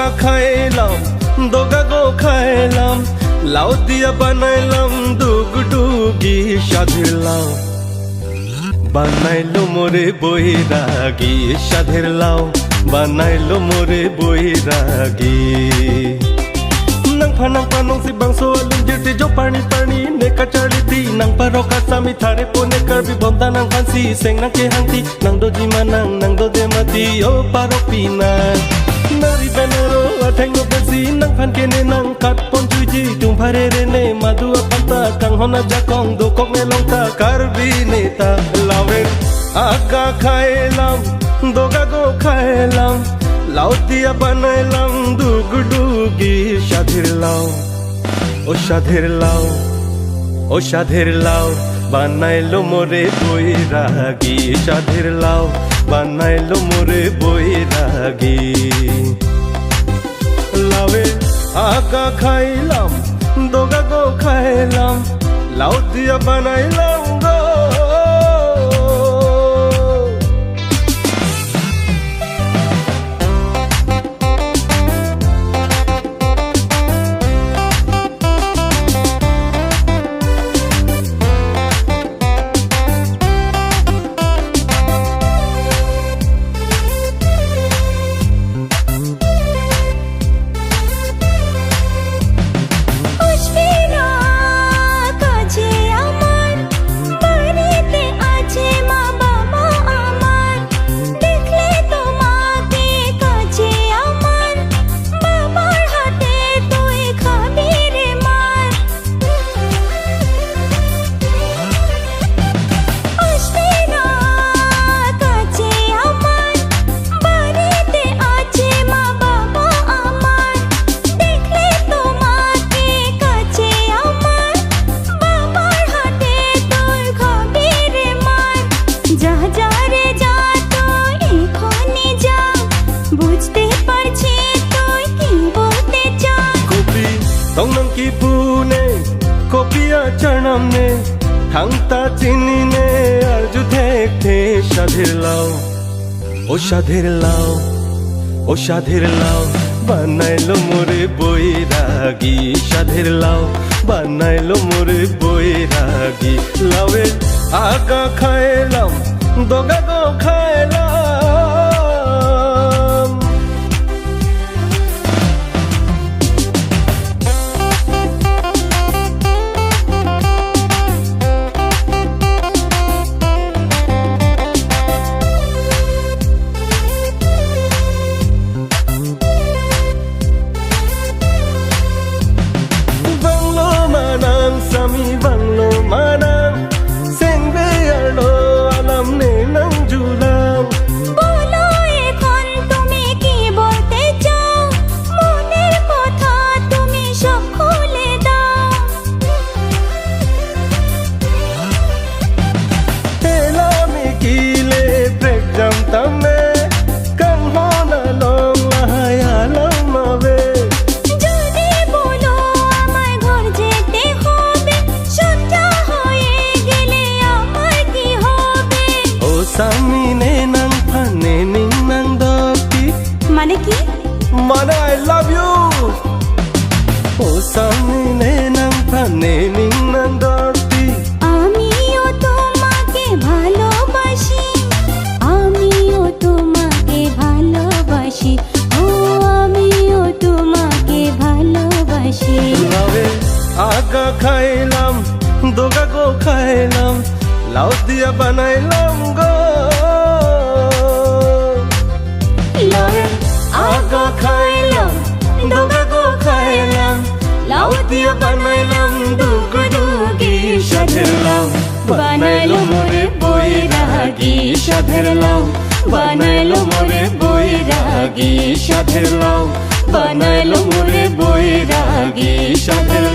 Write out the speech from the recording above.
আগা খাইলাম দোগা গো খাইলাম লাউ দিয়া বানাইলাম ডুগডুগি সাধের লাউ বানাইলো মোরে বৈরাগী সাধের লাউ বানাইলো মোরে বৈরাগী nang panang panong si bangso alun jirti jo parni parni neka chariti nang paroka sami thare pone karbi bonda nang kansi seng nang ke hangti nang doji manang nang dode mati o paropina nari benero atheng no besi nang phan ke ne nang kat pon chuji tum phare re ne madu apanta kang hona jakong do kok ne longta karbi neta lawen aga khailam doga go khailam লাউ দিয়া বানাইলাম ডুগডুগি সাধের লাউ ও সাধের লাউ ও সাধের লাউ বানাইলো মোরে বৈরাগী সাধের লাউ বানাইলো মোরে বৈরাগী লাউে আগা খাইলাম দোগা গো খাইলাম লাউ দিয়া বানাইলাম গো Tongnam ki pune kopia charnam ne thangta chini ne arju thek the shadhir lao o shadhir lao o shadhir lao banailo more boiragi shadhir lao banailo more boiragi lawe aga khailam doga go khailam Sami banglo manang sengbe arlo alam ne nang julang bolo ekhon tumi ki bolte chao moner kotha tumi sob khule dao elami kile break jam tamme kan hona long lahaya lamabe jodi bolo amay ghor jete samine nang phane ning nang doti mane ki mane I love you o samine nang phane ning nang doti আমিও তোমাকে ভালোবাসি আমিও তোমাকে ভালোবাসি ও আমিও তোমাকে ভালোবাসি লাউে আগা খাইলাম দোগা গো খাইলাম লাউ দিয়া বানাইলাম গো লাউে আগা খাইলাম দোগা গো খাইলাম লাউ দিয়া বানাইলাম ডুগডুগি সাধের লাউ বানাইলো মোরে বৈরাগী সাধের লাউ বানাইলো মোরে বৈরাগী সাধের লাউ বানাইলো মোরে বৈরাগী সাধের